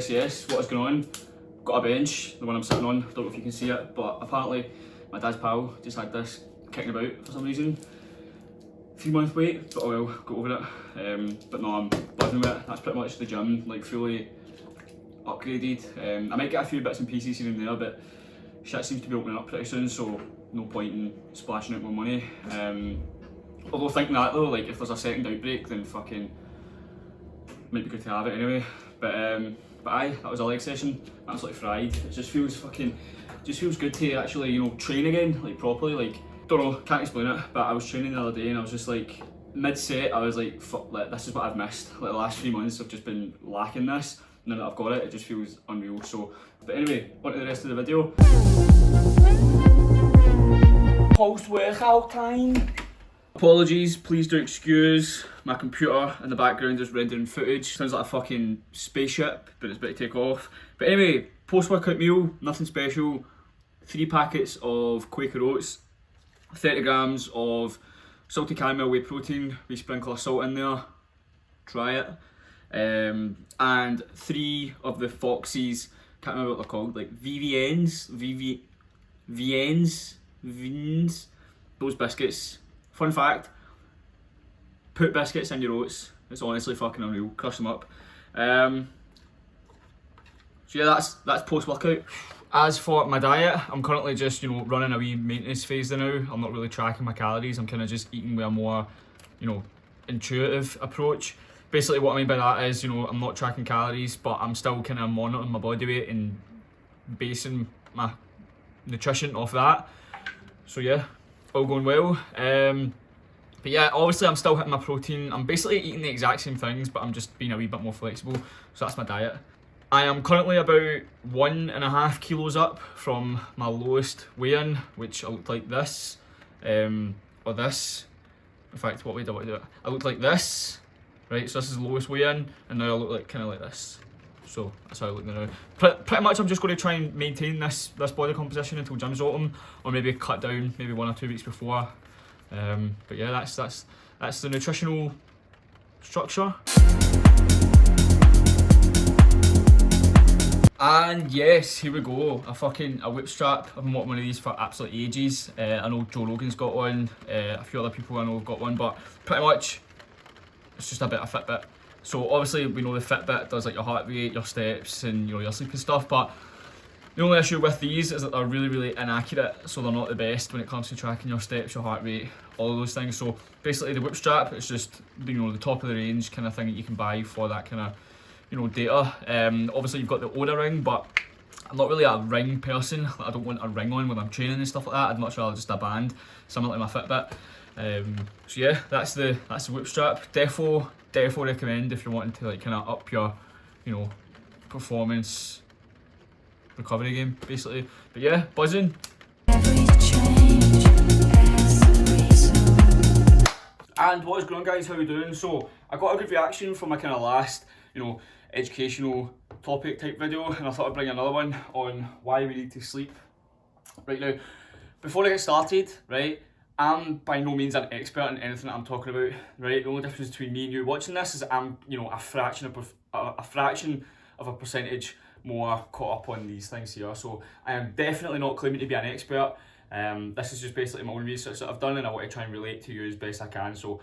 Yes, what is going on? Got a bench, the one I'm sitting on, don't know if you can see it, but apparently my dad's pal just had this kicking about for some reason. 3-month wait, but oh well, got over it. But no, I'm buzzing with it. That's pretty much the gym, like fully upgraded. I might get a few bits and pieces here and there, but shit seems to be opening up pretty soon, so no point in splashing out more money. Although thinking that though, like if there's a second outbreak, then fucking might be good to have it anyway. But aye, that was a leg session. Absolutely fried. It just feels good to actually, you know, train again, like properly. Like, don't know, can't explain it, but I was training the other day and I was just like, mid-set, I was like, fuck, like, this is what I've missed. Like the last 3 months I've just been lacking this. Now that I've got it, it just feels unreal. So, but anyway, on to the rest of the video. Post-workout time. Apologies, please do excuse. My computer in the background is rendering footage. Sounds like a fucking spaceship, but it's about to take off. But anyway, post-workout meal, nothing special. 3 packets of Quaker Oats, 30 grams of salty caramel whey protein. We sprinkle a salt in there. Try it. And 3 of the Foxy's, can't remember what they're called, like VVNs, VNs, those biscuits. Fun fact, put biscuits in your oats. It's honestly fucking unreal. Crush them up. So yeah, that's post-workout. As for my diet, I'm currently just, you know, running a wee maintenance phase there now. I'm not really tracking my calories. I'm kind of just eating with a more, you know, intuitive approach. Basically what I mean by that is, you know, I'm not tracking calories, but I'm still kind of monitoring my body weight and basing my nutrition off that. So yeah, all going well. But yeah, obviously I'm still hitting my protein. I'm basically eating the exact same things, but I'm just being a wee bit more flexible. So that's my diet. I am currently about 1.5 kilos up from my lowest weigh-in, which I looked like this, or this. In fact, what way do I do it? I looked like this, right? So this is the lowest weigh-in, and now I look like kind of like this. So that's how I look now. Pretty much I'm just going to try and maintain this body composition until gym's autumn, or maybe cut down maybe 1 or 2 weeks before. But yeah, that's the nutritional structure. And yes, here we go, a whip strap. I've been wanting one of these for absolute ages. I know Joe Rogan's got one, a few other people I know have got one, but pretty much it's just a bit of Fitbit. So obviously we know the Fitbit does like your heart rate, your steps, and you know, your sleep and stuff, but the only issue with these is that they're really inaccurate, so they're not the best when it comes to tracking your steps, your heart rate, all of those things. So basically the whip strap, it's just, you know, the top of the range kind of thing that you can buy for that kind of, you know, data. Obviously you've got the Oura ring, but I'm not really a ring person. Like, I don't want a ring on when I'm training and stuff like that. I'd much rather just a band, something like my Fitbit. So yeah, that's the whip strap. Defo recommend if you're wanting to like kind of up your, you know, performance recovery game basically. But yeah, buzzing. And what is going on, guys? How are we doing? So I got a good reaction from my kind of last, you know, educational topic type video, and I thought I'd bring another one on why we need to sleep. Right now, before I get started, right, I'm by no means an expert in anything that I'm talking about, right? The only difference between me and you watching this is that I'm, you know, a fraction of a percentage more caught up on these things here. So I am definitely not claiming to be an expert. This is just basically my own research that I've done, and I want to try and relate to you as best I can. So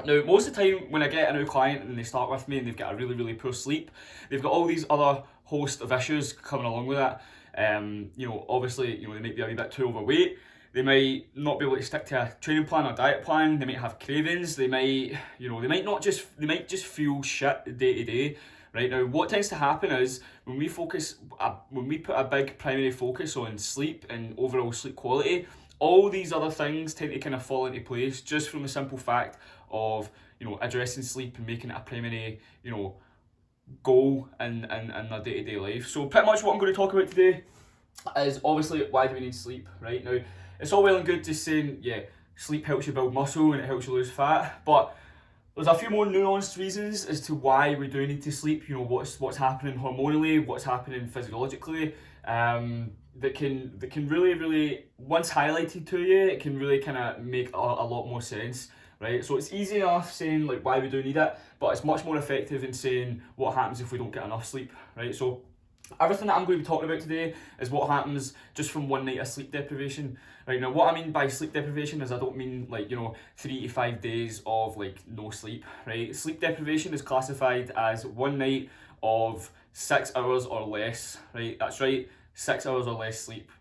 now, most of the time when I get a new client and they start with me and they've got a really, really poor sleep, they've got all these other host of issues coming along with that. You know, obviously, you know, they might be a wee bit too overweight. They might not be able to stick to a training plan or diet plan. They might have cravings. They might, you know, they might just feel shit day to day. Right now, what tends to happen is when we put a big primary focus on sleep and overall sleep quality, all these other things tend to kind of fall into place just from the simple fact of, you know, addressing sleep and making it a primary, you know, goal in their day-to-day life. So pretty much what I'm going to talk about today is obviously why do we need sleep, right? Now, it's all well and good just saying, yeah, sleep helps you build muscle and it helps you lose fat, but there's a few more nuanced reasons as to why we do need to sleep. You know, what's happening hormonally, what's happening physiologically, that can really, once highlighted to you, it can really kind of make a lot more sense, right? So it's easy enough saying like why we do need it, but it's much more effective in saying what happens if we don't get enough sleep, right? So everything that I'm going to be talking about today is what happens just from one night of sleep deprivation. Right, now what I mean by sleep deprivation is I don't mean like, you know, 3 to 5 days of like no sleep, right? Sleep deprivation is classified as one night of 6 hours or less, right? That's right, 6 hours or less sleep.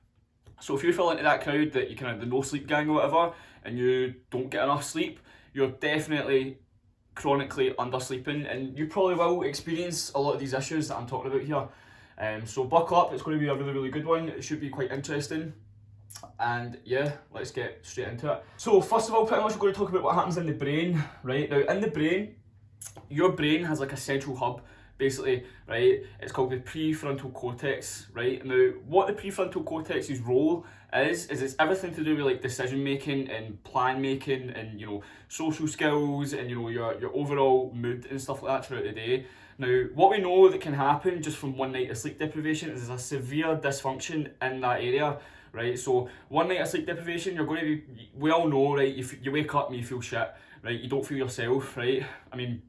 So if you fall into that crowd that you kind of the no sleep gang or whatever, and you don't get enough sleep, you're definitely chronically undersleeping, and you probably will experience a lot of these issues that I'm talking about here. So buckle up, it's going to be a really good one. It should be quite interesting. And yeah, let's get straight into it. So first of all, pretty much we're going to talk about what happens in the brain, right? Now in the brain, your brain has like a central hub, basically, right? It's called the prefrontal cortex, right? Now what the prefrontal cortex's role is it's everything to do with like decision making and plan making and, you know, social skills and, you know, your overall mood and stuff like that throughout the day. Now, what we know that can happen just from one night of sleep deprivation is a severe dysfunction in that area, right? So one night of sleep deprivation, you're going to be, we all know, right, you wake up and you feel shit, right? You don't feel yourself, right? I mean,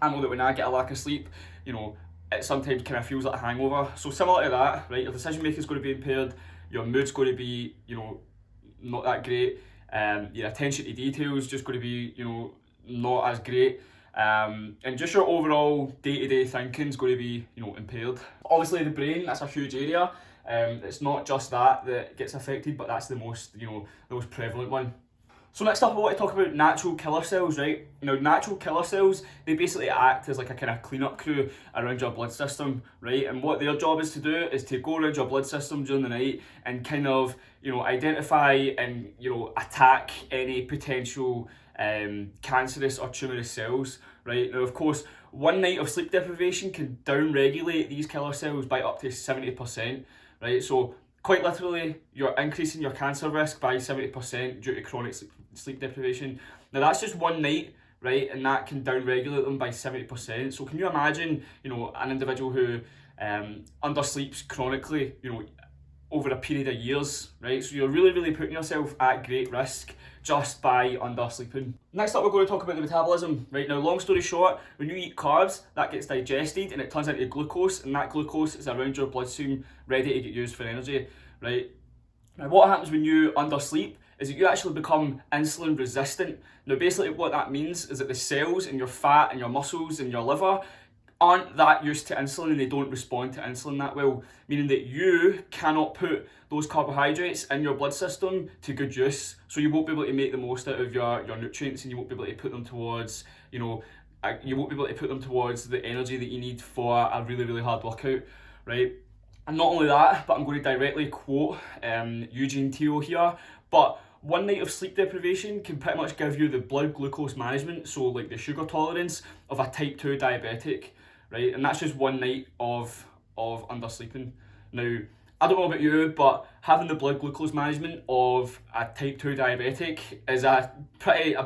I know that when I get a lack of sleep, you know, it sometimes kind of feels like a hangover. So similar to that, right, your decision making is going to be impaired, your mood's going to be, you know, not that great, your attention to detail is just going to be, you know, not as great. And just your overall day-to-day thinking is going to be, you know, impaired. Obviously the brain, that's a huge area. It's not just that gets affected, but that's the most, you know, the most prevalent one. So next up I want to talk about natural killer cells, right? Now natural killer cells, they basically act as like a kind of cleanup crew around your blood system, right? And what their job is to do is to go around your blood system during the night and kind of, you know, identify and, you know, attack any potential cancerous or tumorous cells, right? Now of course, one night of sleep deprivation can down-regulate these killer cells by up to 70%, right? So quite literally, you're increasing your cancer risk by 70% due to chronic sleep deprivation. Now that's just one night, right? And that can down-regulate them by 70%. So can you imagine, you know, an individual who undersleeps chronically, you know, over a period of years, right? So you're really putting yourself at great risk just by undersleeping. Next up, we're going to talk about the metabolism, right? Now, long story short, when you eat carbs, that gets digested and it turns into glucose, and that glucose is around your bloodstream ready to get used for energy, right? Now, what happens when you undersleep is that you actually become insulin resistant. Now, basically what that means is that the cells in your fat and your muscles and your liver aren't that used to insulin and they don't respond to insulin that well, meaning that you cannot put those carbohydrates in your blood system to good use, so you won't be able to make the most out of your nutrients, and you won't be able to put them towards, you know, you won't be able to put them towards the energy that you need for a really hard workout, right? And not only that, but I'm going to directly quote Eugene Theo here, but one night of sleep deprivation can pretty much give you the blood glucose management, so like the sugar tolerance of a type 2 diabetic, right? And that's just one night of undersleeping. Now, I don't know about you, but having the blood glucose management of a type 2 diabetic is a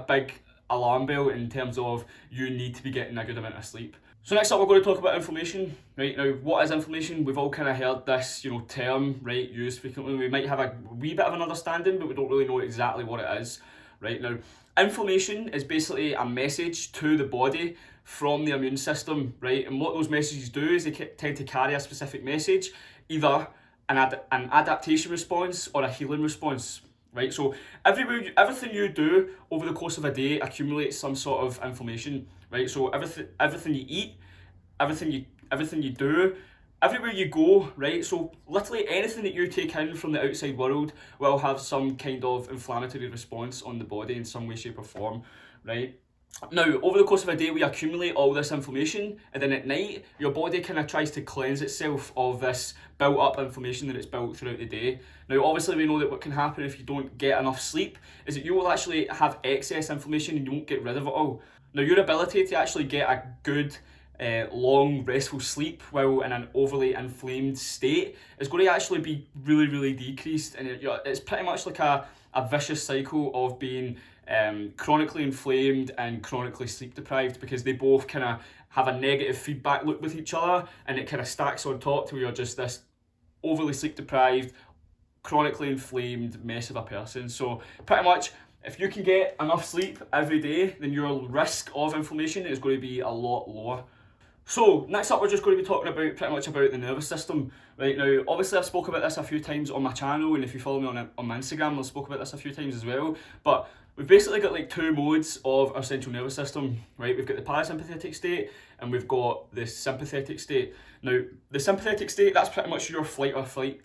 big alarm bell in terms of you need to be getting a good amount of sleep. So next up, we're going to talk about inflammation, right? Now, what is inflammation? We've all kind of heard this, you know, term, right, used frequently. We might have a wee bit of an understanding, but we don't really know exactly what it is, right? Now, inflammation is basically a message to the body from the immune system, right? And what those messages do is they tend to carry a specific message, either an adaptation response or a healing response, right? So everything you do over the course of a day accumulates some sort of inflammation, right? So everything you eat, everything you do, everywhere you go, right? So literally anything that you take in from the outside world will have some kind of inflammatory response on the body in some way, shape or form, right? Now, over the course of a day, we accumulate all this inflammation, and then at night, your body kind of tries to cleanse itself of this built up inflammation that it's built throughout the day. Now, obviously, we know that what can happen if you don't get enough sleep is that you will actually have excess inflammation and you won't get rid of it all. Now, your ability to actually get a good long restful sleep while in an overly inflamed state is going to actually be really decreased, and it's pretty much like a vicious cycle of being chronically inflamed and chronically sleep deprived, because they both kind of have a negative feedback loop with each other, and it kind of stacks on top to where you're just this overly sleep deprived, chronically inflamed mess of a person. So pretty much, if you can get enough sleep every day, then your risk of inflammation is going to be a lot lower. So next up, we're just going to be talking about pretty much about the nervous system. Right now, obviously I've spoken about this a few times on my channel, and if you follow me on my Instagram, I've spoken about this a few times as well. But we've basically got like two modes of our central nervous system, right? We've got the parasympathetic state and we've got the sympathetic state. Now, the sympathetic state, that's pretty much your fight or fight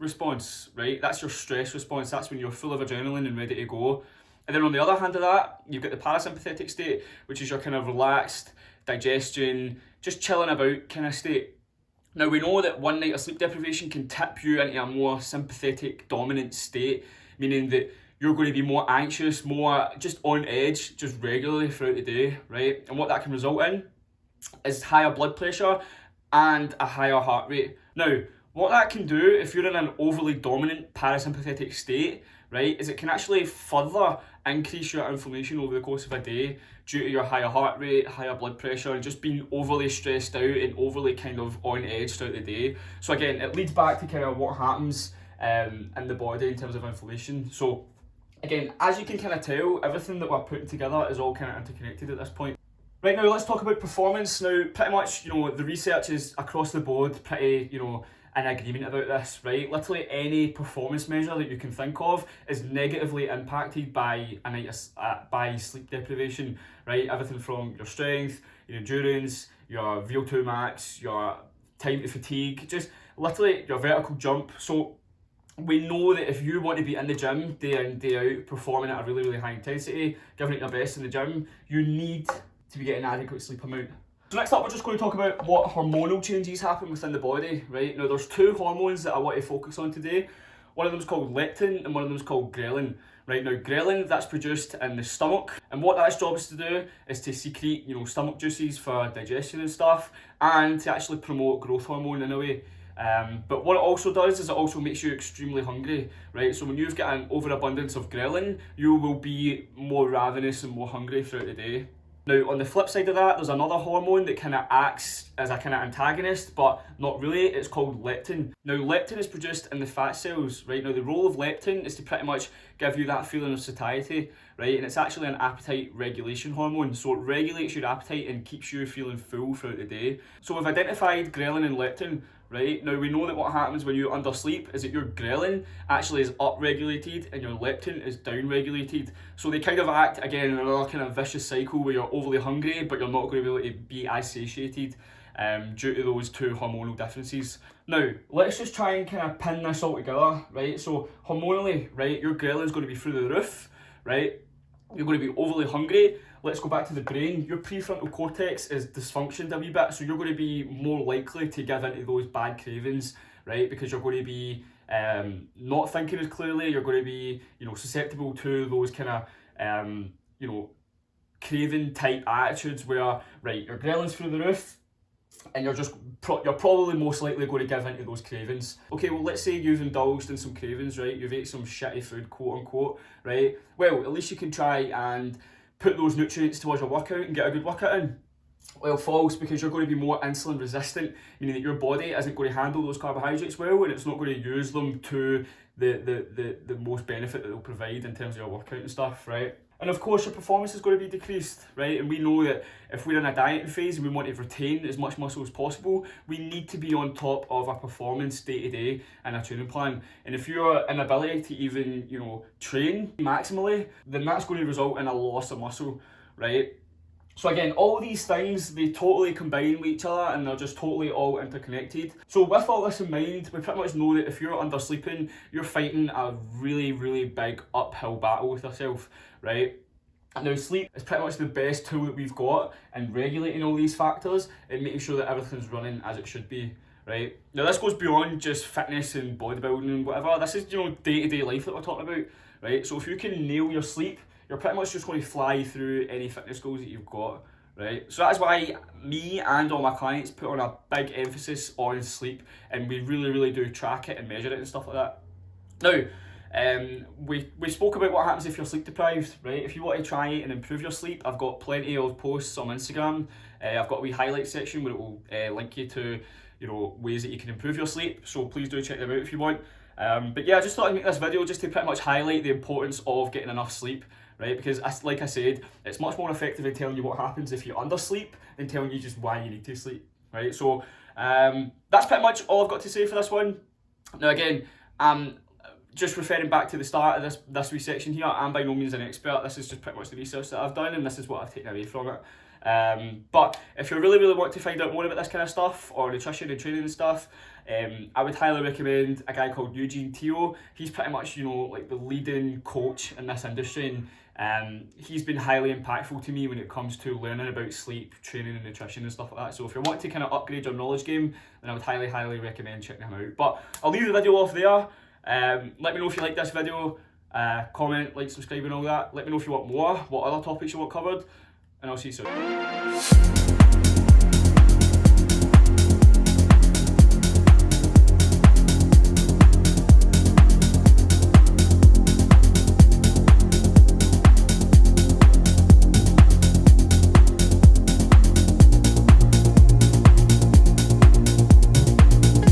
response, right? That's your stress response. That's when you're full of adrenaline and ready to go. And then on the other hand of that, you've got the parasympathetic state, which is your kind of relaxed, digestion, just chilling about kind of state. Now, we know that one night of sleep deprivation can tip you into a more sympathetic dominant state, meaning that you're going to be more anxious, more just on edge, just regularly throughout the day, right? And what that can result in is higher blood pressure and a higher heart rate. Now, what that can do if you're in an overly dominant parasympathetic state, right, is it can actually further increase your inflammation over the course of a day due to your higher heart rate, higher blood pressure, and just being overly stressed out and overly kind of on edge throughout the day. So again, it leads back to kind of what happens in the body in terms of inflammation. So again, as you can kind of tell, everything that we're putting together is all kind of interconnected at this point. Right, now let's talk about performance. Now, pretty much, the research is across the board pretty, in agreement about this, right? Literally any performance measure that you can think of is negatively impacted by a night by sleep deprivation, right? Everything from your strength, your endurance, your VO2 max, your time to fatigue, just literally your vertical jump. So we know that if you want to be in the gym day in, day out, performing at a really high intensity, giving it your best in the gym, you need to be getting adequate sleep amount. So next up, we're just going to talk about what hormonal changes happen within the body, right? Now, there's two hormones that I want to focus on today. One of them is called leptin and one of them is called ghrelin. Right now, ghrelin, that's produced in the stomach, and what that job is to do is to secrete, stomach juices for digestion and stuff, and to actually promote growth hormone in a way. But what it also does is it also makes you extremely hungry, right? So when you've got an overabundance of ghrelin, you will be more ravenous and more hungry throughout the day. Now, on the flip side of that, there's another hormone that kind of acts as a kind of antagonist, but not really. It's called leptin. Now, leptin is produced in the fat cells, right? Now, the role of leptin is to pretty much give you that feeling of satiety, right? And it's actually an appetite regulation hormone. So it regulates your appetite and keeps you feeling full throughout the day. So we've identified ghrelin and leptin, right? Now, we know that what happens when you undersleep is that your ghrelin actually is upregulated and your leptin is downregulated. So they kind of act, again, in another kind of vicious cycle where you're overly hungry, but you're not going to be able to be as satiated due to those two hormonal differences. Now, let's just try and kind of pin this all together, right? So hormonally, right, your ghrelin is going to be through the roof, right? You're going to be overly hungry. Let's go back to the brain. Your prefrontal cortex is dysfunctioned a wee bit, so you're going to be more likely to give into those bad cravings, right? Because you're going to be not thinking as clearly. You're going to be, susceptible to those kind of, craving type attitudes where, right, your ghrelin's through the roof, and you're probably most likely going to give into those cravings. Okay, well, let's say you've indulged in some cravings, right? You've ate some shitty food, quote unquote, right? Well, at least you can try and put those nutrients towards your workout and get a good workout in. Well, false, because you're going to be more insulin resistant, meaning that your body isn't going to handle those carbohydrates well, and it's not going to use them to the most benefit that they'll provide in terms of your workout and stuff, right? And of course your performance is going to be decreased, right? And we know that if we're in a dieting phase and we want to retain as much muscle as possible, we need to be on top of our performance day to day in our training plan. And if your inability to even, you know, train maximally, then that's going to result in a loss of muscle, right? So again, all these things, they totally combine with each other and they're just totally all interconnected. So with all this in mind, we pretty much know that if you're undersleeping, you're fighting a really, really big uphill battle with yourself, right? Now, sleep is pretty much the best tool that we've got in regulating all these factors and making sure that everything's running as it should be, right? Now, this goes beyond just fitness and bodybuilding and whatever. This is, you know, day-to-day life that we're talking about, right? So if you can nail your sleep, you're pretty much just going to fly through any fitness goals that you've got, right? So that's why me and all my clients put on a big emphasis on sleep, and we really, really do track it and measure it and stuff like that. Now, we spoke about what happens if you're sleep deprived, right? If you want to try and improve your sleep, I've got plenty of posts on Instagram. I've got a wee highlight section where it will link you to, you know, ways that you can improve your sleep. So please do check them out if you want. But yeah, I just thought I'd make this video just to pretty much highlight the importance of getting enough sleep, right? Because like I said, it's much more effective in telling you what happens if you undersleep than telling you just why you need to sleep, right? So that's pretty much all I've got to say for this one. Now again, just referring back to the start of this wee section here, I'm by no means an expert. This is just pretty much the research that I've done, and this is what I've taken away from it. But if you really, really want to find out more about this kind of stuff, or nutrition and training and stuff, I would highly recommend a guy called Eugene Teo. He's pretty much, you know, like the leading coach in this industry, and he's been highly impactful to me when it comes to learning about sleep, training and nutrition and stuff like that. So if you want to kind of upgrade your knowledge game, then I would highly, highly recommend checking him out. But I'll leave the video off there. Let me know if you like this video, comment, like, subscribe and all that. Let me know if you want more, what other topics you want covered, and I'll see you soon.